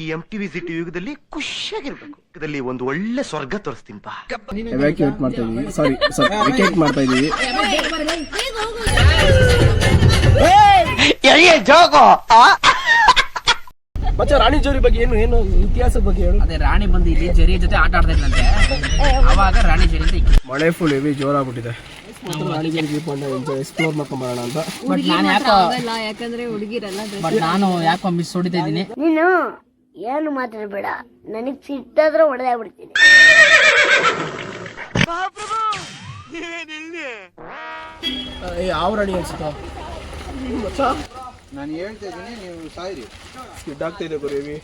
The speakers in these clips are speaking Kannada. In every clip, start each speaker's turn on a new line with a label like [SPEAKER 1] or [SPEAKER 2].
[SPEAKER 1] ಈ MTV ಸಿಟಿ ಯುಗದಲ್ಲಿ ಖುಷಿಯಾಗಿರ್ಬೇಕು. ಇದರಲ್ಲಿ ಒಂದು ಒಳ್ಳೆ ಸ್ವರ್ಗ ತೋರಿಸ್ತೀನಿ ಬಾ.
[SPEAKER 2] ಎವ್ಯಾಕ್ಯೂಟ್ ಮಾಡ್ತಾ ಇದೀವಿ, ಸಾರಿ ವಿಕೆಟ್ ಮಾಡ್ತಾ ಇದೀವಿ. ಮಚ್ಚ ರಾಣಿ ಜೋರಿ ಬಗ್ಗೆ ಏನು ಇತಿಹಾಸ ಬಗ್ಗೆ ಹೇಳು.
[SPEAKER 3] ಅದೇ ರಾಣಿ ಬಂದು ಇಲ್ಲಿ ಜರಿ ಜೊತೆ ಆಟ ಆಡ್ತಾ ಇದ್ಲಂತೆ, ಅವಾಗ ರಾಣಿ ಜರಿ ಅಂತ ಇಕ್ಕಿ.
[SPEAKER 2] ಮಳೆ ಫುಲ್ ಹೆವಿ ಜೋರಾಗ್ಬಿಟ್ಟಿದೆ. ರಾಣಿ ಜೋರಿ ವ್ಯೂ ಪಾಯಿಂಟ್ ಎಕ್ಸ್ಪ್ಲೋರ್ ಮಾಡ್ಕೊಂಡ್ ಬರೋಣ ಅಂತ.
[SPEAKER 3] ಬಟ್ ನಾನು ಯಾಕೋ ಮಿಸ್ ಹೊಡಿತಾ ಇದ್ದೀನಿ.
[SPEAKER 4] ನೀನು ಏನು ಮಾತಾಡಬೇಡ, ನನಗ್ ಸಿಟ್ಟಾದ್ರೆ ಹೊಡೆದಾಗ್ಬಿಡ್ತೀನಿ.
[SPEAKER 2] ಯಾವ ರಾಣಿ ಅನ್ಸುತ್ತಾ?
[SPEAKER 5] ನಾನು ಹೇಳ್ತಾ ಇದ್ದೀನಿ, ನೀವು ಸಾಯಿರಿ.
[SPEAKER 2] ಸ್ಕಿಡ್ ಆಗ್ತಾ ಇದೆ ಗುರು ಹೆವಿ.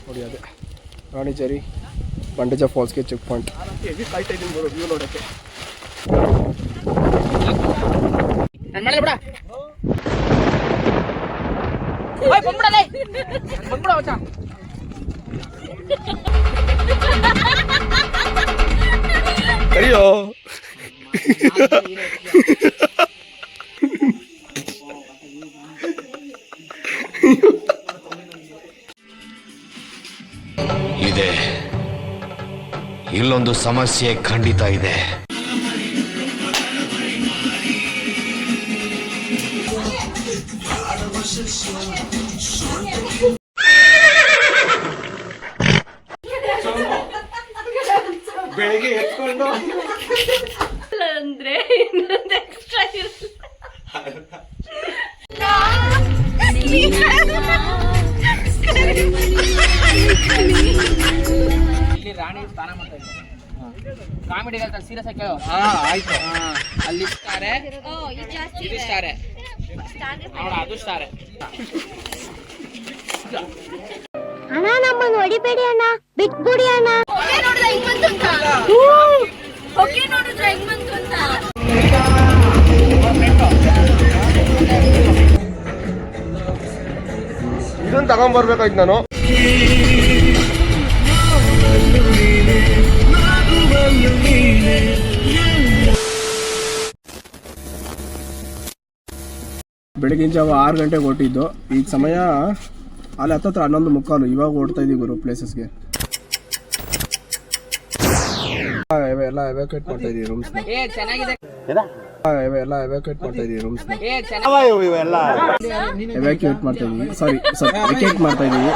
[SPEAKER 2] ನೋಡಿ ಅದೇ ರಾಣಿ ಜರಿ ಬಂಡೇಜ ಫಾಲ್ಸ್ಗೆ ಚೆಕ್ ಪಾಯಿಂಟ್. ಹೆವಿ ಕಾಯ್ತಾ ಇದ್ದೀನಿ ಗುರು ವ್ಯೂ ನೋಡೋಕ್ಕೆ. ಅಯ್ಯೋ
[SPEAKER 6] ಇದೆ, ಇಲ್ಲೊಂದು ಸಮಸ್ಯೆ ಖಂಡಿತ ಇದೆ.
[SPEAKER 2] ಬೆಳಿಗ್ಗೆ ಎತ್ಕೊಂಡು
[SPEAKER 4] ಅಂದ್ರೆ ಇನ್ನೊಂದು ಎಕ್ಸ್ಟ್ರಾ
[SPEAKER 3] ಇಲ್ಲಿ ರಾಣಿ ಸ್ನಾನ ಮಾಡ್ತಾ ಇದ್ದಾರೆ. ಕಾಮಿಡಿ ಸೀರಿಯಸ್ ಆಗಿ ಕೇಳು.
[SPEAKER 2] ಆಯ್ತು.
[SPEAKER 3] ಅಲ್ಲಿ ಸ್ಟಾರೆ, ಇದು ಸ್ಟಾರೆ, ನೋಡ ಅದು ಸ್ಟಾರೆ.
[SPEAKER 4] ಅಣ್ಣ ನಮ್ಮನ್ನು ಹೊಡಿಬೇಡಿ ಅಣ್ಣ, ಬಿಟ್ಬಿಡಿ ಅಣ್ಣ.
[SPEAKER 2] ಇದನ್ನ ತಗೊಂಡ್ಬರ್ಬೇಕಾಯ್ತು ನಾನು. ಬೆಳಗಿನ ಜಾವ 6 ಗಂಟೆಗೆ ಹೊರಟಿದ್ದು. ಈಗ ಸಮಯ ಅಲ್ಲಿ 11:15. ಇವಾಗ ಓಡ್ತಾ ಇದೀವಿ ಗುರು ಪ್ಲೇಸಸ್ಗೆ. ಎಲ್ಲ ಎವ್ಯಾಕ್ಯೂಟ್ ಮಾಡ್ತಾ ಇದೀವಿ ರೂಮ್ಸ್.
[SPEAKER 3] ಚೆನ್ನಾಗಿದೆ.
[SPEAKER 2] ಎಲ್ಲ ಎವ್ಯಾಕ್ಯೂಟ್ ಮಾಡ್ತಾ ಇದೀವಿ ರೂಮ್ಸ್.
[SPEAKER 5] ಇವೆಲ್ಲ
[SPEAKER 2] ಎವ್ಯಾಕ್ಯೂಟ್ ಮಾಡ್ತಾ ಇದೀವಿ, ಸಾರಿ ವಿಕೆಟ್ ಮಾಡ್ತಾ ಇದೀವಿ.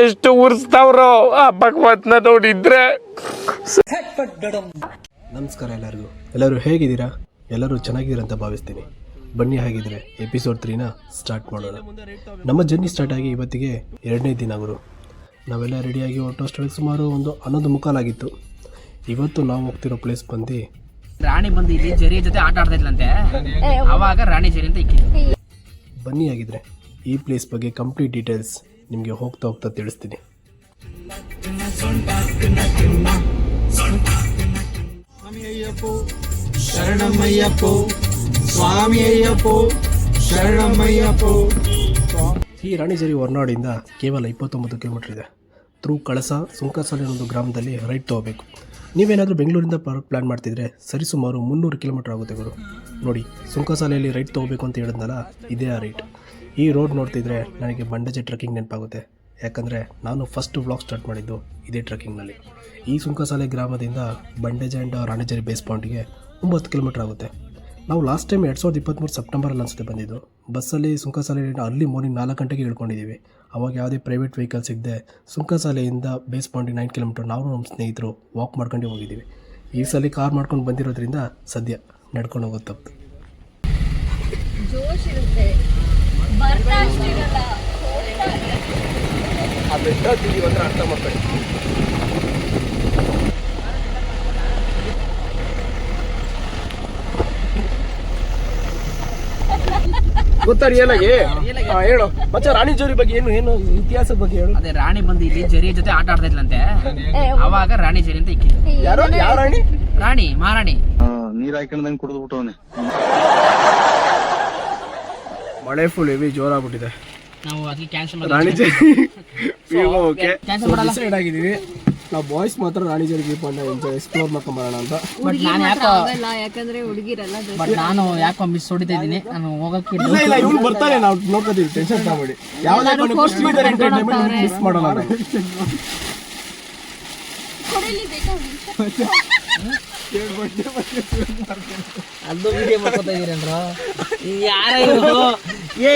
[SPEAKER 7] ಎಷ್ಟು ಉರ್ಸ್ತಾವ್ರೋ ಆ ಭಗವತ್ನ ನೋಡಿದ್ರೆ.
[SPEAKER 2] ನಮಸ್ಕಾರ ಎಲ್ಲರೂ ಹೇಗಿದ್ದೀರಾ? ಎಲ್ಲರೂ ಚೆನ್ನಾಗಿದ್ದೀರಾ ಅಂತ ಭಾವಿಸ್ತೀನಿ. ಬನ್ನಿ ಹಾಗಿದ್ರೆ ಎಪಿಸೋಡ್ 3ನ ಸ್ಟಾರ್ಟ್ ಮಾಡೋಣ. ನಮ್ಮ ಜರ್ನಿ ಸ್ಟಾರ್ಟ್ ಆಗಿ ಇವತ್ತಿಗೆ 2ನೇ ದಿನ ಗುರು. ನಾವೆಲ್ಲ ರೆಡಿಯಾಗಿ ಹೊರಟೋಷ್ಟೊಳಗೆ ಸುಮಾರು 11:15 ಆಗಿತ್ತು. ಇವತ್ತು ನಾವು ಹೋಗ್ತಿರೋ ಪ್ಲೇಸ್ ಬಂದು
[SPEAKER 3] ರಾಣಿ ಬಂದು ಇಲ್ಲಿ ಜರಿ ಜೊತೆ ಆಟ ಆಡ್ತಾ ಇದ್ಲಂತೆ, ಅವಾಗ ರಾಣಿ ಜರಿ ಅಂತ ಇಕ್ಕಿ.
[SPEAKER 2] ಬನ್ನಿ ಹಾಗಿದ್ರೆ ಈ ಪ್ಲೇಸ್ ಬಗ್ಗೆ ಕಂಪ್ಲೀಟ್ ಡೀಟೇಲ್ಸ್ ನಿಮಗೆ ಹೋಗ್ತಾ ಹೋಗ್ತಾ ತಿಳಿಸ್ತೀನಿ. ಈ ರಾಣಿಜರಿ ಹೊರನಾಡಿಂದ ಕೇವಲ 29 ಕಿಲೋಮೀಟರ್ ಇದೆ. ಥ್ರೂ ಕಳಸ ಸುಂಕಸಾಲೆ ಅನ್ನೊಂದು ಗ್ರಾಮದಲ್ಲಿ ರೈಟ್ ತೊಗೋಬೇಕು. ನೀವೇನಾದರೂ ಬೆಂಗಳೂರಿಂದ ಪ್ಲ್ಯಾನ್ ಮಾಡ್ತಿದ್ರೆ ಸರಿಸುಮಾರು 300 ಕಿಲೋಮೀಟರ್ ಆಗುತ್ತೆ ಗುರು. ನೋಡಿ, ಸುಂಕಸಾಲೆಯಲ್ಲಿ ರೈಟ್ ತೊಗೋಬೇಕು ಅಂತ ಹೇಳಿದ್ನಲ್ಲ, ಇದೇ ಆ ರೈಟ್. ಈ ರೋಡ್ ನೋಡ್ತಿದ್ರೆ ನನಗೆ ಬಂಡೇಜ ಟ್ರೆಕ್ಕಿಂಗ್ ನೆನಪಾಗುತ್ತೆ. ಯಾಕಂದರೆ ನಾನು ಫಸ್ಟ್ ವ್ಲಾಗ್ ಸ್ಟಾರ್ಟ್ ಮಾಡಿದ್ದು ಇದೇ ಟ್ರೆಕ್ಕಿಂಗ್ನಲ್ಲಿ. ಈ ಸುಂಕಸಾಲೆ ಗ್ರಾಮದಿಂದ ಬಂಡೇಜ ಆ್ಯಂಡ್ ರಾಣಿಜರಿ ಬೇಸ್ ಪಾಯಿಂಟ್ಗೆ 9 ಕಿಲೋಮೀಟರ್ ಆಗುತ್ತೆ. ನಾವು ಲಾಸ್ಟ್ ಟೈಮ್ 2023 ಸೆಪ್ಟೆಂಬರಲ್ಲಿ ಅನಿಸುತ್ತೆ ಬಂದಿದ್ದು. ಬಸ್ಸಲ್ಲಿ ಸುಂಕಸಾಲೆಯಿಂದ ಅರ್ಲಿ ಮಾರ್ನಿಂಗ್ 4 ಗಂಟೆಗೆ ಇಳ್ಕೊಂಡಿದ್ದೀವಿ. ಅವಾಗ ಯಾವುದೇ ಪ್ರೈವೇಟ್ ವೆಹಿಕಲ್ ಸಿಗದೆ ಸುಂಕಸಾಲೆಯಿಂದ ಬೇಸ್ ಪಾಯಿಂಟಿಗೆ 9 ಕಿಲೋಮೀಟರ್ ನಾವು ನಮ್ಮ ಸ್ನೇಹಿತರು ವಾಕ್ ಮಾಡ್ಕೊಂಡು ಹೋಗಿದ್ದೀವಿ. ಈ ಸಲ ಕಾರ್ ಮಾಡ್ಕೊಂಡು ಬಂದಿರೋದ್ರಿಂದ ಸದ್ಯ ನಡ್ಕೊಂಡು ಹೋಗೋದು ತಪ್ಪು.
[SPEAKER 4] ಜೋಶ್ ಇರುತ್ತೆ, ಬರ್ತಾ ಅಷ್ಟಿರಲ್ಲ.
[SPEAKER 2] ಆ ಬೆಟ್ಟ ಹತ್ತಿದ್ದೀವಿ ಅಂದರೆ ಅರ್ಥ ಮಾಡ್ಕೊಳ್ಳಿ. ಗೊತ್ತಾ ರಿಯಲಾಗಿ? ಹೇಳು ಮಚ್ಚ, ರಾಣಿ ಜೋರಿ ಬಗ್ಗೆ ಏನು ಇತಿಹಾಸದ ಬಗ್ಗೆ ಹೇಳು.
[SPEAKER 3] ಅದೇ ರಾಣಿ ಬಂದು ಇಲ್ಲಿ ಜರಿ ಜೊತೆ ಆಟ ಆಡ್ತಾ ಇದ್ಲಂತೆ, ಅವಾಗ ರಾಣಿ ಜರಿ ಅಂತ ಇಕ್ಕಿ.
[SPEAKER 2] ಯಾವ ರಾಣಿ?
[SPEAKER 3] ರಾಣಿ, ಮಹಾರಾಣಿ.
[SPEAKER 5] ನೀರ್ ಹಾಕೊಂಡಂಗೆ ಕುಡಿದು ಬಿಟ್ಟವನೆ.
[SPEAKER 2] ಮಳೆ ಫುಲ್ ಹೆವಿ ಜೋರಾಗ್ಬಿಟ್ಟಿದೆ.
[SPEAKER 3] ನಾವು ಅದಕ್ಕೆ ಕ್ಯಾನ್ಸಲ್
[SPEAKER 2] ರಾಣಿಜರಿ ಓಕೆ
[SPEAKER 3] Cancel ಮಾಡಲ್ಲ.
[SPEAKER 2] ಡಿಸೈಡ್ ಆಗಿದ್ದೀವಿ ನಾವು ಬಾಯ್ಸ್ ಮಾತ್ರ ರಾಣಿಜರಿ ವ್ಯೂ ಪಾಯಿಂಟ್ ಎಂಜಾಯ್ ಎಕ್ಸ್ಪ್ಲೋರ್ ಮಾಡ್ಕೊಂಬರೋಣ ಅಂತ.
[SPEAKER 3] ಬಟ್ ನಾನು ಯಾಕೋ
[SPEAKER 4] ಯಾಕಂದ್ರೆ ಹುಡುಗಿರಲ್ಲ
[SPEAKER 3] ಬಟ್ ನಾನು ಯಾಕೋ ಮಿಸ್ ಹೊಡಿತಾ ಇದ್ದೀನಿ. ನಾನು ಹೋಗಕ್ಕೆ
[SPEAKER 2] ಇಲ್ಲ ಇಲ್ಲ ಇವ್ನು ಬರ್ತಾನೆ, ನಾವು ನೋಡ್ಕೋತೀವಿ, ಟೆನ್ಷನ್ ತಗೊಬೇಡಿ. ಯಾವ್ದಾದ್ರು ಮಿಸ್ ಮಾಡೋಣ ನಾವು.
[SPEAKER 3] ಅದು ವಿಡಿಯೋ ಮಾಡ್ಕೊತಾ ಇದೀರೇನ್ರ ಯಾರ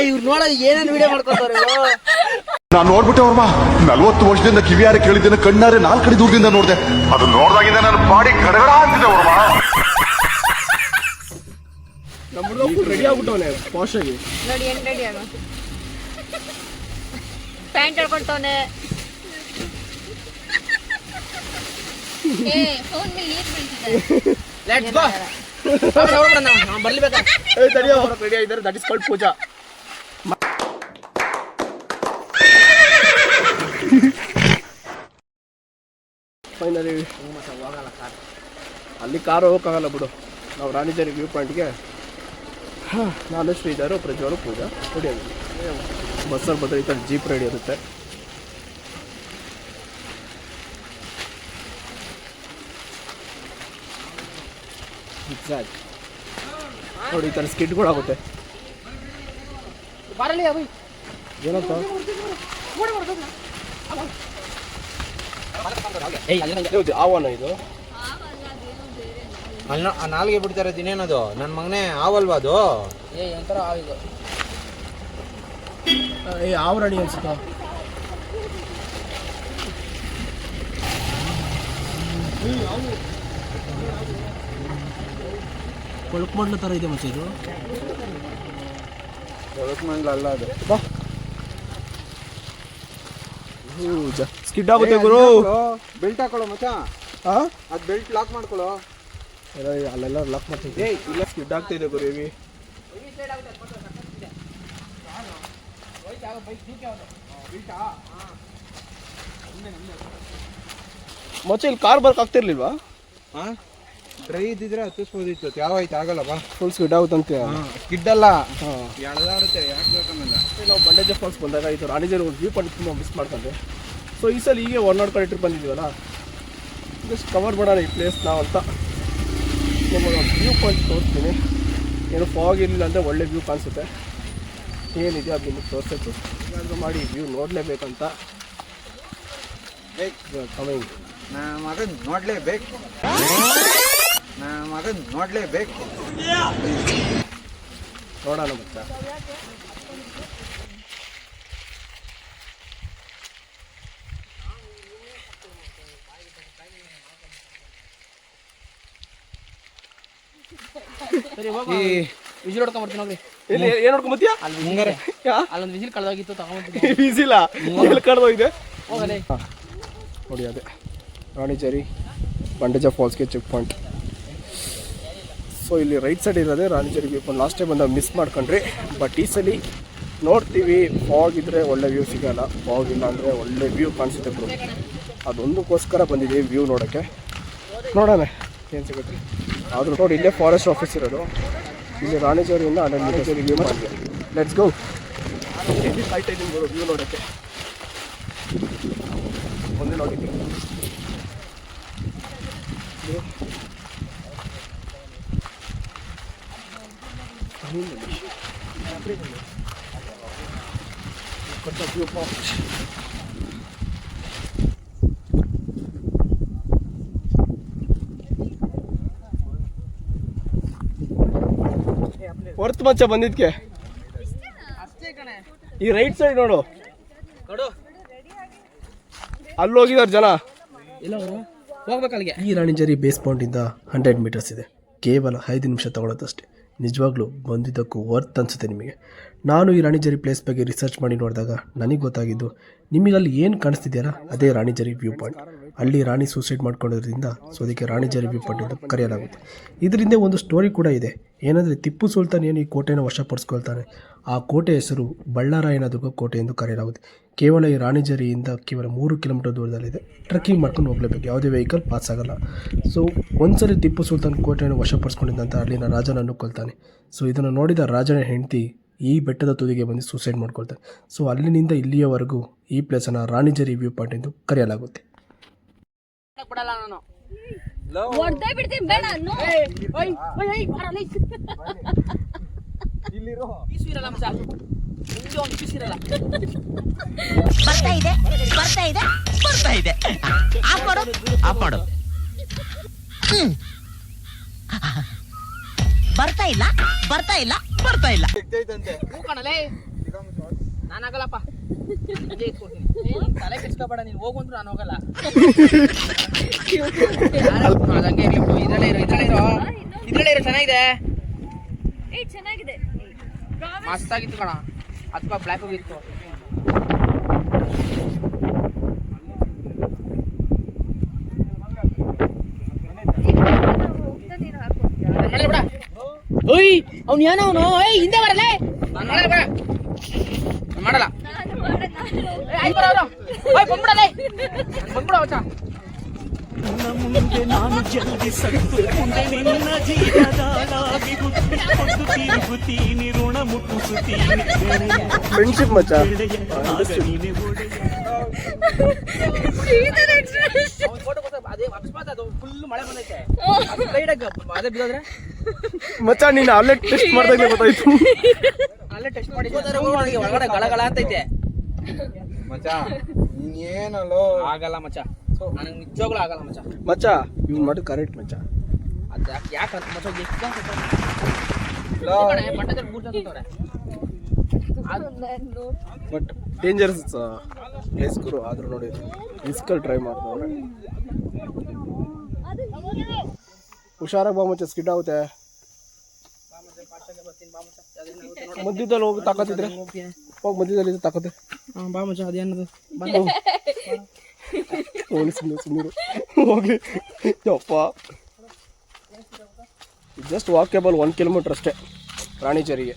[SPEAKER 3] ಇವ್ರು ನೋಡೋದು ಏನೇನು ವಿಡಿಯೋ ಮಾಡ್ಕೊತಾರೆ ಇವ್ರು.
[SPEAKER 8] ನಾನು ನೋಡ್ಬಿಟ್ಟೆ ಅವ್ರಮ್ಮ 40 ವರ್ಷದಿಂದ ಕಿವಿಯಾರೆ ಕೇಳಿದ್ದೇನೆ, ಕಣ್ಣಾರೆ 4 ಕಡೆ ದೂರದಿಂದ ನೋಡಿದೆ. ಅದು ನೋಡ್ದಾಗಿಂದ ನನ್ನ ಬಾಡಿ ಗಡಗಡ ಅಂತಿದೆ ಅವ್ರಮ್ಮ.
[SPEAKER 2] ನಮ್ಮ ಹುಡುಗ ರೆಡಿ ಆಗ್ಬಿಟ್ಟವನೆ ಪಾಶ್ ಆಗಿ.
[SPEAKER 4] ನೋಡಿ ಏನ್ ರೆಡಿ ಆಗೋ ಪ್ಯಾಂಟ್ ಹಾಕೊಳ್ತವನೆ. ಫೋನ್ ಮೇಲೆ ನೀರ್ ಬೀಳ್ತಿದೆ.
[SPEAKER 3] ಲೆಟ್ಸ್ ಗೋ ಹೋಗೋಣ ನಾವು ಬರ್ಲಿಬೇಕಾ.
[SPEAKER 2] ತಡಿಯೋ ರೆಡಿ ಆಗಿದ್ದಾರೆ. That is called Pooja. Finally ಅಲ್ಲಿ ಕಾರು ಹೋಗೋಕ್ಕಾಗಲ್ಲ ಬಿಡು. ನಾವು ರಾಣಿಜರಿ ವ್ಯೂ ಪಾಯಿಂಟ್ಗೆ ನಾನು ಶ್ರೀಧರು, ಪ್ರಜ್ವಲು, ಪೂಜಾ ರೆಡಿ ಆಗಿದ್ವಿ. ಬಸ್ಸಲ್ಲಿ ಬಂದರೆ ಈ ಥರ ಜೀಪ್ ರೆಡಿ ಇರುತ್ತೆ. ನೋಡಿ ಈ ಥರ ಸ್ಕಿಟ್ಗಳಾಗುತ್ತೆ.
[SPEAKER 3] ಬರಲಿ ಅಭಿ
[SPEAKER 2] ಏನಂತ ಆವನ ಇದು
[SPEAKER 5] ಅಲ್ಲ ನಾಲ್ಗೆ ಬಿಡ್ತಾರೆ ದಿನೇನದು ನನ್ನ ಮಗನೇ ಆವಲ್ವಾ ಅದು.
[SPEAKER 3] ಒಂಥರ ಆವಿದು
[SPEAKER 2] ಆವರಣಿ ಅನ್ಸುತ್ತಾ. ಕೊಳಕುಮಂಡ್ಲ ಥರ ಇದೆ ಮತ್ತೆ ಇದು.
[SPEAKER 5] ಕೊಳಕುಮಂಡ್ಲ ಅಲ್ಲ ಅದು.
[SPEAKER 2] ಬಾ ಸ್ಕಿಡ್ ಆಗುತ್ತೆ ಗುರು.
[SPEAKER 5] ಬೆಲ್ಟ್ ಹಾಕೊಳ್ಳೋ ಮಚ್ಚ.
[SPEAKER 2] ಹಾಂ
[SPEAKER 5] ಅದು ಬೆಲ್ಟ್ ಲಾಕ್ ಮಾಡ್ಕೊಳ್ಳೋ.
[SPEAKER 2] ಅಲ್ಲೆಲ್ಲ ಲಾಕ್ ಮಾಡ್ತಿದ್ದೆ. ಇಲ್ಲ ಸ್ಕಿಡ್ ಆಗ್ತಿದೆ ಗುರು ಇವಿ. ಮಚ್ಚ ಇಲ್ಲಿ ಕಾರ್ ಬರ್ಕ್ ಆಗ್ತಿರ್ಲಿಲ್ವಾ?
[SPEAKER 5] ಹಾಂ ಡ್ರೈ ಇದ್ದಿದ್ರೆ ಹತ್ತಿಸ್ಬೋದಿತ್ತು. ಯಾವ ಆಯ್ತು ಆಗಲ್ಲ ಬಾ.
[SPEAKER 2] Full skid ಆಗುತ್ತಂತೆ.
[SPEAKER 5] ಸ್ಕಿಡ್ ಅಲ್ಲ,
[SPEAKER 2] ಹಾಂ
[SPEAKER 5] ಎಳೆದಾಡುತ್ತೆ. ಯಾಕೆ ಬೇಕಂದ್ರೆ
[SPEAKER 2] ನಾವು ಬಂಡೇಜ ಫಾಲ್ಸ್ ಬಂದಾಗ ಇದು ರಾಣಿಜರಿ ಒಂದು ವ್ಯೂ ಪಾಯಿಂಟ್ ತುಂಬ ಮಿಸ್ ಮಾಡ್ಕೊಂಡೆ. ಸೊ ಈ ಸಲ ಹೀಗೆ ಒನ್ ಕಡೆ ಟ್ರಿಪ್ ಬಂದಿದ್ದೀವಲ್ಲ, ಜಸ್ಟ್ ಕವರ್ ಮಾಡೋಣ ಈ ಪ್ಲೇಸ್ನ ಅಂತ ನಿಮಗೆ ಒಂದು ವ್ಯೂ ಪಾಯಿಂಟ್ ತೋರಿಸ್ತೀನಿ. ಏನು ಫಾಗ್ ಇರಲಿಲ್ಲ ಅಂದರೆ ಒಳ್ಳೆ ವ್ಯೂ ಕಾಣಿಸುತ್ತೆ. ಏನಿದೆ ಅದು ನಿಮಗೆ ತೋರಿಸೋದು. ಏನಾದರೂ ಮಾಡಿ ವ್ಯೂ ನೋಡಲೇಬೇಕಂತ ಕಮಿಂಗ್.
[SPEAKER 5] ನನ್ನ ಮಗನ್ ನೋಡ್ಲೇಬೇಕು, ನನ್ನ ಮಗನ್ ನೋಡ್ಲೇಬೇಕು.
[SPEAKER 2] ನೋಡೋಣ ಮತ್ತೆ.
[SPEAKER 3] ಸರಿ ಹೋಗಿ ವಿಜಿಲ್ ಹೊಡ್ಕೊಂಡ್ ಬರ್ತೀನಿ ಹೋಗ್ರಿ.
[SPEAKER 2] ಇಲ್ಲಿ ಏನು ನೋಡ್ಕೊಂಬತ್ತೀಯಾ?
[SPEAKER 3] ಅಲ್ಲಿ
[SPEAKER 5] ಮುಂಗಾರೆ
[SPEAKER 3] ಅಲ್ಲೊಂದು ವಿಜಿಲ್ ಕಳೆದೋಗಿತ್ತು ತಗೊಂಡ್ಬರ್ತೀನಿ.
[SPEAKER 2] ಈಸಿಲ್ಲ ಎಲ್ಲಿ ಕಳೆದೋಗಿದೆ
[SPEAKER 3] ಹೋಗಲೇ
[SPEAKER 2] ನೋಡಿ. ಅದೇ ರಾಣಿಜರಿ ಬಂಡೇಜ ಫಾಲ್ಸ್ಗೆ ಚೆಕ್ ಪಾಯಿಂಟ್. ಸೊ ಇಲ್ಲಿ ರೈಟ್ ಸೈಡ್ ಇರೋದೇ ರಾಣಿಜರಿ ವ್ಯೂ ಪಾಯಿಂಟ್. ಲಾಸ್ಟ್ ಟೈಮ್ ಬಂದಾಗ ಮಿಸ್ ಮಾಡ್ಕೊಂಡ್ರಿ. ಬಟ್ ಈ ಸಲ ನೋಡ್ತೀವಿ. ಫಾಗ್ ಇದ್ದರೆ ಒಳ್ಳೆ ವ್ಯೂ ಸಿಗೋಲ್ಲ, ಫಾಗ್ ಇಲ್ಲ ಅಂದರೆ ಒಳ್ಳೆ ವ್ಯೂ ಕಾಣಿಸುತ್ತೆ ಬ್ರೋ. ಅದೊಂದಕ್ಕೋಸ್ಕರ ಬಂದಿದ್ದೀವಿ ವ್ಯೂ ನೋಡೋಕ್ಕೆ. ನೋಡೋಣ ಏನು ಸಿಗುತ್ತೆ. ಆದರೂ ನೋಡಿ ಇಲ್ಲೇ ಫಾರೆಸ್ಟ್ ಆಫೀಸ್ ಇರೋದು. ಇಲ್ಲಿ ರಾಣಿಜರಿಯಿಂದ 100 ಮೀಟರ್ಸ್ ವ್ಯೂ ಮಾಡಿದೆ. Let's go. ಎಲ್ಲಿ ಕಾಯ್ತಾ ಇದ್ದೀನಿ ಬರೋ ವ್ಯೂ ನೋಡೋಕ್ಕೆ. ಒಂದೇ ನೋಡಿದ್ದೀನಿ. ಹೊರ್ತು ಮಚ್ಚ ಬಂದಿದ್ಕೆ ಈ ರೈಟ್ ಸೈಡ್ ನೋಡು, ಅಲ್ಲಿ ಹೋಗಿದಾರೆ ಜನ.
[SPEAKER 3] ಹೋಗ್ಬೇಕಲ್ಲಿಗೆ.
[SPEAKER 2] ಈ ರಾಣಿಜರಿ ಬೇಸ್ ಪಾಯಿಂಟಿಂದ 100 ಮೀಟರ್ಸ್ ಇದೆ. ಕೇವಲ 5 ನಿಮಿಷ ತಗೊಳ್ಳೋದಷ್ಟೇ. ನಿಜವಾಗ್ಲೂ ಬಂದಿದ್ದಕ್ಕೂ ವರ್ತ್ ಅನಿಸುತ್ತೆ ನಿಮಗೆ. ನಾನು ಈ ರಾಣಿಜರಿ ಪ್ಲೇಸ್ ಬಗ್ಗೆ ರಿಸರ್ಚ್ ಮಾಡಿ ನೋಡಿದಾಗ ನನಗೆ ಗೊತ್ತಾಗಿದ್ದು, ನಿಮಗೆ ಅಲ್ಲಿ ಏನು ಕಾಣಿಸ್ತಿದೆಯಲ್ಲ ಅದೇ ರಾಣಿಜರಿ ವ್ಯೂ ಪಾಯಿಂಟ್. ಅಲ್ಲಿ ರಾಣಿ ಸೂಸೈಡ್ ಮಾಡ್ಕೊಂಡಿರೋದ್ರಿಂದ ಸೊ ಅದಕ್ಕೆ ರಾಣಿಜರಿ ವ್ಯೂ ಪಾಯಿಂಟ್ ಎಂದು ಕರೆಯಲಾಗುತ್ತೆ. ಇದರಿಂದ ಒಂದು ಸ್ಟೋರಿ ಕೂಡ ಇದೆ. ಏನಂದರೆ ಟಿಪ್ಪು ಸುಲ್ತಾನ್ ಏನು ಈ ಕೋಟೆಯನ್ನು ವಶಪಡಿಸ್ಕೊಳ್ತಾನೆ, ಆ ಕೋಟೆ ಹೆಸರು ಬಳ್ಳಾರಾಯನದುರ್ಗ ಕೋಟೆ ಎಂದು ಕರೆಯಲಾಗುತ್ತೆ. ಕೇವಲ ಈ ರಾಣಿಜರಿಯಿಂದ ಕೇವಲ 3 ಕಿಲೋಮೀಟರ್ ದೂರದಲ್ಲಿದೆ. ಟ್ರೆಕ್ಕಿಂಗ್ ಮಾಡ್ಕೊಂಡು ಹೋಗಲೇಬೇಕು, ಯಾವುದೇ ವೆಹಿಕಲ್ ಪಾಸ್ ಆಗಲ್ಲ. ಸೊ ಒಂದ್ಸರಿ ಟಿಪ್ಪು ಸುಲ್ತಾನ್ ಕೋಟೆಯನ್ನು ವಶಪಡಿಸ್ಕೊಂಡಿದ್ದಂತ ಅಲ್ಲಿನ ರಾಜನನ್ನು ಕೊಲ್ತಾನೆ. ಸೊ ಇದನ್ನು ನೋಡಿದ ರಾಜನ ಹೆಂಡತಿ ಈ ಬೆಟ್ಟದ ತುದಿಗೆ ಬಂದು ಸೂಸೈಡ್ ಮಾಡ್ಕೊಳ್ತಾರೆ. ಸೊ ಅಲ್ಲಿನಿಂದ ಇಲ್ಲಿಯವರೆಗೂ ಈ ಪ್ಲೇಸನ್ನು ರಾಣಿಜರಿ ವ್ಯೂ ಪಾಯಿಂಟ್ ಎಂದು ಕರೆಯಲಾಗುತ್ತೆ.
[SPEAKER 3] ಬಿಡಲ್ಲ ನಾನು.
[SPEAKER 4] ಹೊಡ್ದೇ ಬಿಡ್ತೀನಿ ಬೇಡ
[SPEAKER 5] ಇಲ್ಲಿರೋ
[SPEAKER 3] ಪೀಸು ಇರಲ್ಲ ಮಚ್ಚ. ನಿಮ್ಗೆ ಒಂದು ಪೀಸ್ ಇರಲ್ಲ.
[SPEAKER 9] ಬರ್ತಾ ಇದೆ ಬರ್ತಾ ಇದೆ ಬರ್ತಾ ಇದೆ. ಆಫ್ ಮಾಡು ಆಫ್ ಮಾಡು. ಬರ್ತಾ ಇಲ್ಲ ಬರ್ತಾ ಇಲ್ಲ ಬರ್ತಾ ಇಲ್ಲ.
[SPEAKER 5] ಸಿಗ್ತೈತಂತೆ.
[SPEAKER 3] ಹೂ ಕಣಲೇ. ನಾನಾಗಲ್ಲಪ್ಪ. ಇಲ್ಲೇ ಇಟ್ಕೊಡ್ತೀನಿ. ತಲೆ ಕೆಡ್ಸ್ಕೊಬೇಡ, ನೀನು ಹೋಗು ಅಂದ್ರು ನಾನು ಹೋಗಲ್ಲ. ಅದಂಗೆ ಇರ್ಲಿ ಬಿಡು. ಇದ್ರಲ್ಲೇ ಇರೋ ಚೆನ್ನಾಗಿದೆ.
[SPEAKER 4] ಚೆನ್ನಾಗಿದೆ
[SPEAKER 3] ಮಸ್ತಾಗಿತ್ತು ಕಣ. ಅಥವಾ ಬ್ಲ್ಯಾಕ್ ಹೋಗಿತ್ತು. ಓಯ್ ಅವ್ನು ಏನವನು? ಏಯ್ ಹಿಂದೆ ಬರಲೇ. ನಾನು ಮಾಡಲ್ಲ ಬೇಡ. ನಾನು ಮಾಡಲ್ಲ. ಆಯ್ತು ಬರೋರು. ಓಯ್ ಬಂದ್ಬಿಡಲೇ. ಬಂದ್ಬಿಡ ಮಚ್ಚ.
[SPEAKER 10] ನಾನು ಜಲ್ದಿ ಸತ್ತು ಮುಂದೆ ನಿನ್ನ ಜೀವದಾಳಾಗಿ ಹುಟ್ಟಿಕೊಂಡು ತಿರುಗುತ್ತೀನಿ, ಋಣ ಮುಟ್ಟಿಸುತ್ತೀನಿ.
[SPEAKER 2] ಫ್ರೆಂಡ್ಶಿಪ್ ಮಚ್ಚ.
[SPEAKER 3] ಫೋಟೋ ಅದೇ ಅಕಸ್ಮಾತ್ ಅದು ಫುಲ್ ಮಳೆ ಬಂದೈತೆ. ಅದೇ ಬಿದ್ದೋದ್ರೆ
[SPEAKER 2] ಮಚ್ಚ ನೀನು ಅಲ್ಲೇ ಟೆಸ್ಟ್ ಮಾಡಿದಾಗಲೇ ಗೊತ್ತಾಯ್ತು.
[SPEAKER 3] ಅಲ್ಲೇ ಟೆಸ್ಟ್ ಮಾಡಿದ್ರೆ ಒಳಗಡೆ ಗಳಗಳ ಅಂತೈತೆ.
[SPEAKER 5] ಮಚ್ಚ ನೀನ್ ಏನಲ್ಲೋ
[SPEAKER 3] ಆಗಲ್ಲ ಮಚ್ಚ. ನನಗೆ ನಿಜವಾಗ್ಲೂ ಆಗಲ್ಲ ಮಚ್ಚ.
[SPEAKER 2] ಮಚ್ಚ ಇವ್ನು ಮಾಡೋದು ಕರೆಕ್ಟ್ ಮಚ್ಚ.
[SPEAKER 3] ಅದು ಯಾಕೆ ಮಚ್ಚ ಎಷ್ಟು ಮಟ್ಟದಲ್ಲಿ 3 ಜನ ಸತ್ತವ್ರೆ.
[SPEAKER 2] ಬಟ್ ಡೇಂಜರಸ್ ಪ್ಲೇಸ್ ಗುರು. ಆದರೂ ನೋಡಿ ರಿಸ್ಕಲ್ಲಿ ಟ್ರೈ ಮಾಡ್ದವ್ರೆ. ಹುಷಾರಾಗಿ ಬಾ ಮಚ್ಚ, ಸ್ಕಿಡ್ ಆಗುತ್ತೆ. ಮಧ್ಯದಲ್ಲಿ ಹೋಗಿ ತಾಕತ್ತಿದ್ರೆ ಹೋಗಿ ಮಧ್ಯದಲ್ಲಿ ತಾಕತ್ತೆ.
[SPEAKER 3] ಹಾಂ ಬಾ ಮಚ್ಚ. ಅದೇನದು
[SPEAKER 2] ಸುಮ್ಮನೆ ಹೋಗಿ ಯಪ್ಪ. ಜಸ್ಟ್ ವಾಕೇಬಲ್ 1 ಕಿಲೋಮೀಟ್ರ್ ಅಷ್ಟೇ ರಾಣಿಚೇರಿಗೆ.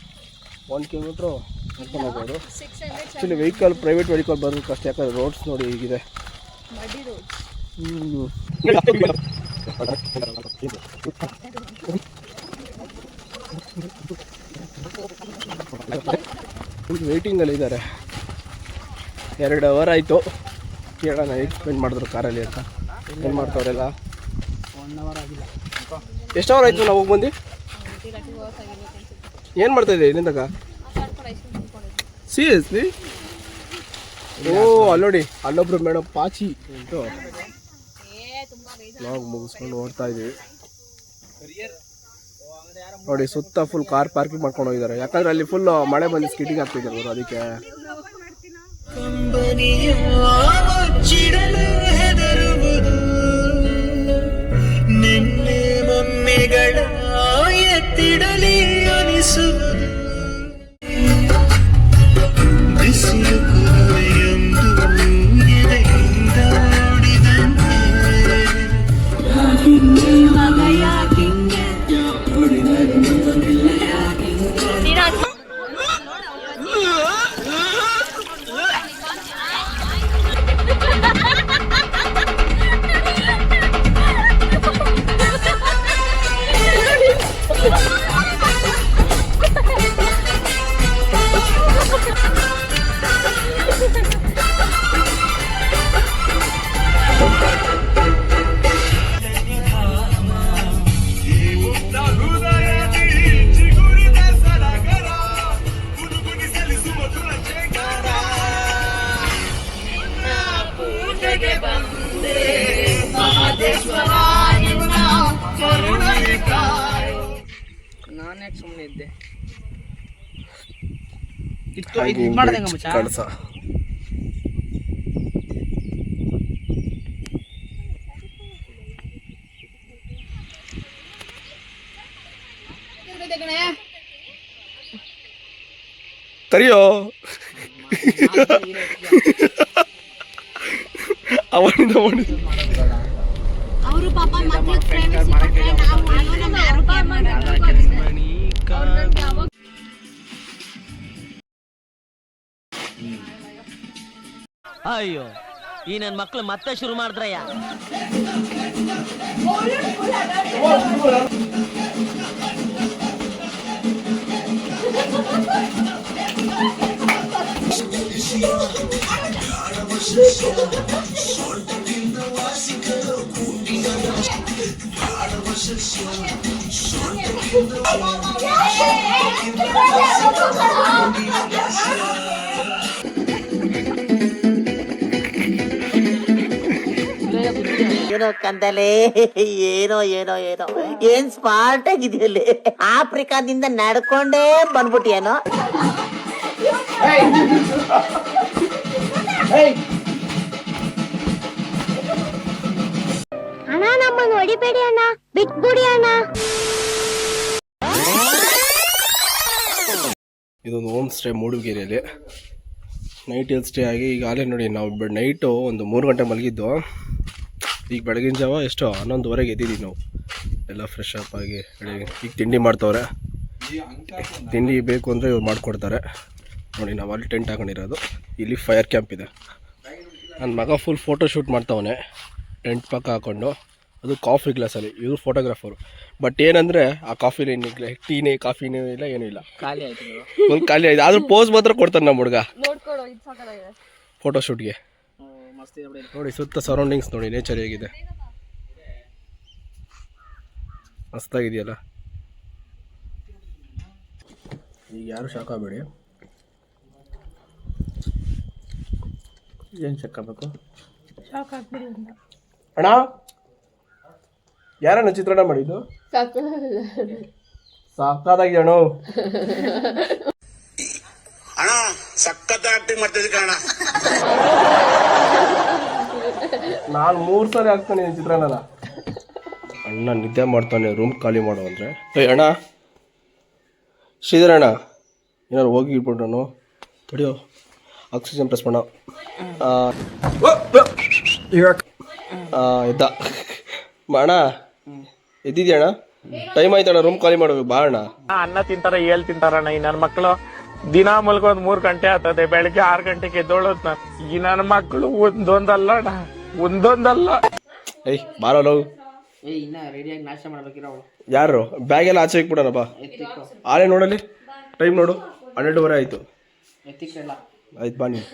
[SPEAKER 2] 1 ಕಿಲೋಮೀಟ್ರು ನಡ್ಕೊಂಡು ಹೋಗ್ಬೋದು. ಆ್ಯಕ್ಚುಲಿ ವೆಹಿಕಲ್ ಪ್ರೈವೇಟ್ ವೆಹಿಕಲ್ ಬರೋದಕ್ಕೆ ಅಷ್ಟೇ, ಯಾಕಂದರೆ ರೋಡ್ಸ್ ನೋಡಿ ಹೀಗಿದೆ. ವೆಯ್ಟಿಂಗಲ್ಲಿ ಇದ್ದಾರೆ. 2 ಅವರ್ ಆಯಿತು. ಕೇಳೋಣ ಹೇಗೆ ಸ್ಪೆಂಡ್ ಮಾಡಿದ್ರು ಕಾರಲ್ಲಿ ಅಂತ. ಏನು ಮಾಡ್ತಾವ್ರೆಲ್ಲ?
[SPEAKER 3] 1 ಅವರ್ ಆಗಿಲ್ಲ.
[SPEAKER 2] ಎಷ್ಟು ಅವರ್ ಆಯಿತು ನಾವು ಹೋಗಿ ಬಂದು? ಏನು ಮಾಡ್ತಾಯಿದ್ದೆ ಇನ್ನಿಂದಾಗ? ಸೀರಿಯಸ್ಲಿ? ಓ ಅಲ್ಲೋಡಿ, ಅಲ್ಲೊಬ್ರು ಮೇಡಮ್ ಪಾಚಿ ಉಂಟು. ನಾವು ಮುಗಿಸ್ಕೊಂಡು ಓಡ್ತಾ ಇದ್ದೀವಿ ನೋಡಿ. ಸುತ್ತ ಫುಲ್ ಕಾರ್ ಪಾರ್ಕಿಂಗ್ ಮಾಡ್ಕೊಂಡು ಹೋಗಿದ್ದಾರೆ. ಯಾಕಂದರೆ ಅಲ್ಲಿ ಫುಲ್ ಮಳೆ ಬಂದು ಸ್ಕಿಟಿಂಗ್ ಆಗ್ತಿದ್ದಾರೆ ಅವರು. ಅದಕ್ಕೆ
[SPEAKER 10] ನಿನ್ನೆ ಮೊನ್ನೆಗಳ ಎತ್ತಿಡಲಿ ಅನಿಸುವುದು, ಬಿಸಿಲು ಕುರುವೆಯೊಂದು ಎದೆಯಿಂದ ಓಡಿದಂತೆ.
[SPEAKER 3] ನಾನು ಯಾಕೆ ಸುಮ್ಮನೆ ಇದ್ದೆ? ಇದು ಮಾಡ್ದಂಗ ಮಚ್ಚ.
[SPEAKER 2] ಕಳಸ ಕರಿಯೋ ಅವನಿಂದ
[SPEAKER 4] ಅವರು ಪಾಪ ಮಕ್ಕಳು ಫ್ರೆಂಡ್ಸ್
[SPEAKER 9] ಅಯ್ಯೋ ಈ ನನ್ನ ಮಕ್ಳು ಮತ್ತೆ ಶುರು ಮಾಡಿದ್ರಯ್ಯ. ಏನೋ ಕಂದಲೆ, ಏನೋ ಏನೋ ಏನೋ ಏನ್ ಸ್ಮಾರ್ಟ್ ಆಗಿದೆಯಲ್ಲಿ. ಆಫ್ರಿಕಾದಿಂದ ನಡ್ಕೊಂಡೇ ಬಂದ್ಬಿಟ್ಟಿಯೇನೋ.
[SPEAKER 4] ಅಣ್ಣ ನಮ್ಮನ್ನು ಹೊಡಿಬೇಡಿ ಅಣ್ಣ, ಬಿಟ್ಬಿಡಿ ಅಣ್ಣ.
[SPEAKER 2] ಇದೊಂದು ಹೋಮ್ ಸ್ಟೇ ಮೂಡುಗೆರೆಯಲ್ಲಿ ನೈಟ್ ಎಲ್ಲಿ ಸ್ಟೇ ಆಗಿ ಈಗ ಆಲೇ ನೋಡಿ ನಾವು ನೈಟು ಒಂದು 3 ಗಂಟೆ ಮಲಗಿದ್ದು. ಈಗ ಬೆಳಗಿನ ಜಾವ ಎಷ್ಟೋ 11:30 ಎದ್ದಿದ್ದೀವಿ ನಾವು ಎಲ್ಲ ಫ್ರೆಶ್ ಅಪ್ ಆಗಿ. ಈಗ ತಿಂಡಿ ಮಾಡ್ತವ್ರೆ, ತಿಂಡಿ ಬೇಕು ಅಂದರೆ ಇವ್ರು ಮಾಡಿಕೊಡ್ತಾರೆ ನೋಡಿ. ನಾವು ಅಲ್ಲಿ ಟೆಂಟ್ ಹಾಕೊಂಡಿರೋದು, ಇಲ್ಲಿ ಫೈರ್ ಕ್ಯಾಂಪ್ ಇದೆ. ನನ್ನ ಮಗ ಫುಲ್ ಫೋಟೋ ಶೂಟ್ ಮಾಡ್ತಾವನೆ ಟೆಂಟ್ ಪಕ್ಕ ಹಾಕ್ಕೊಂಡು. ಅದು ಕಾಫಿ ಗ್ಲಾಸಲ್ಲಿ, ಇವರು ಫೋಟೋಗ್ರಾಫರು. ಬಟ್ ಏನಂದರೆ ಆ ಕಾಫಿಲಿ ಟೀನೇ ಕಾಫಿನೇ ಇಲ್ಲ, ಏನೂ ಇಲ್ಲ,
[SPEAKER 3] ಖಾಲಿ ಆಯ್ತು.
[SPEAKER 2] ಒಂದು ಖಾಲಿ ಆಯ್ತು. ಆದರೂ ಪೋಸ್ ಮಾತ್ರ ಕೊಡ್ತಾನೆ ನಮ್ಮ ಹುಡುಗ ಫೋಟೋ ಶೂಟ್ಗೆ. ನೋಡಿ ಸುತ್ತ ಸರೌಂಡಿಂಗ್ಸ್ ನೋಡಿ, ನೇಚರ್ ಹೇಗಿದೆ, ಮಸ್ತಾಗಿದೆಯಲ್ಲ. ಈಗ ಯಾರು ಶಾಕ್ ಆಗಬೇಡಿ. ಏನು ಶಾಕ್ ಆಗಬೇಕು? ಅಣ್ಣ ಯಾರಣ್ಣ ಚಿತ್ರಾನ್ನ ಮಾಡಿದ್ದು? ಸಾಕಾದಾಗಿ ಅಣ್ಣ.
[SPEAKER 10] ಅಣ್ಣ ಸಖತ್ ಆಕ್ಟಿಂಗ್ ಮಾಡ್ತಿದ್ದೆ ಕಣ.
[SPEAKER 2] ನಾನು 3 ಸಾರಿ ಹಾಕ್ತಾನೆ ಚಿತ್ರಾನ್ನ. ಅಣ್ಣ ನಿದ್ದೆ ಮಾಡ್ತಾನೆ, ರೂಮ್ ಖಾಲಿ ಮಾಡೋ ಅಂದರೆ. ಅಣ್ಣ ಶ್ರೀಧರ ಅಣ್ಣ ಏನಾರು ಹೋಗಿ ಇಟ್ಬಿಟ್ಟು ತಡಿಯೋ, ಆಕ್ಸಿಜನ್ ಪ್ರೆಸ್ ಮಾಡೋ. ಎದ್ದ ಅಣ್ಣ, ಎದ್ದಿದ್ಯಣ್ಣ? ಟೈಮ್ ಆಯ್ತಣ್ಣ, ರೂಮ್ ಖಾಲಿ ಮಾಡಬೇಕು, ಬಾ ಅಣ್ಣ.
[SPEAKER 7] ಅನ್ನ ತಿಂತಾರ, ಏಳ್ ತಿಂತಾರಣ್ಣ. ಈ ನನ್ನ ಮಕ್ಕಳು ದಿನ ಮಲ್ಕೊಂಡ್ 3 ಗಂಟೆ ಆಗ್ತದೆ, ಬೆಳಿಗ್ಗೆ 6 ಗಂಟೆಗೆ ಎದ್ದೋಳೋದ್ ನಾನು. ಈ ನನ್ನ ಮಕ್ಕಳು ಒಂದೊಂದಲ್ಲ ಅಣ್ಣ, ಒಂದೊಂದಲ್ಲ.
[SPEAKER 2] ಏಯ್ ಬಾರೋ,
[SPEAKER 3] ಇನ್ನ ರೆಡಿಯಾಗಿ ನಾಷ್ಟ ಮಾಡ್ಬೇಕಿರೋ.
[SPEAKER 2] ಯಾರು ಬ್ಯಾಗ್ ಎಲ್ಲ ಆಚೆ ಇಕ್ಬಿಡೋಣಪ್ಪ. ಆಳೆ ನೋಡಲಿ, ಟೈಮ್ ನೋಡು, 12:30 ಆಯಿತು. ಆಯ್ತು ಬಾ ನೀನು.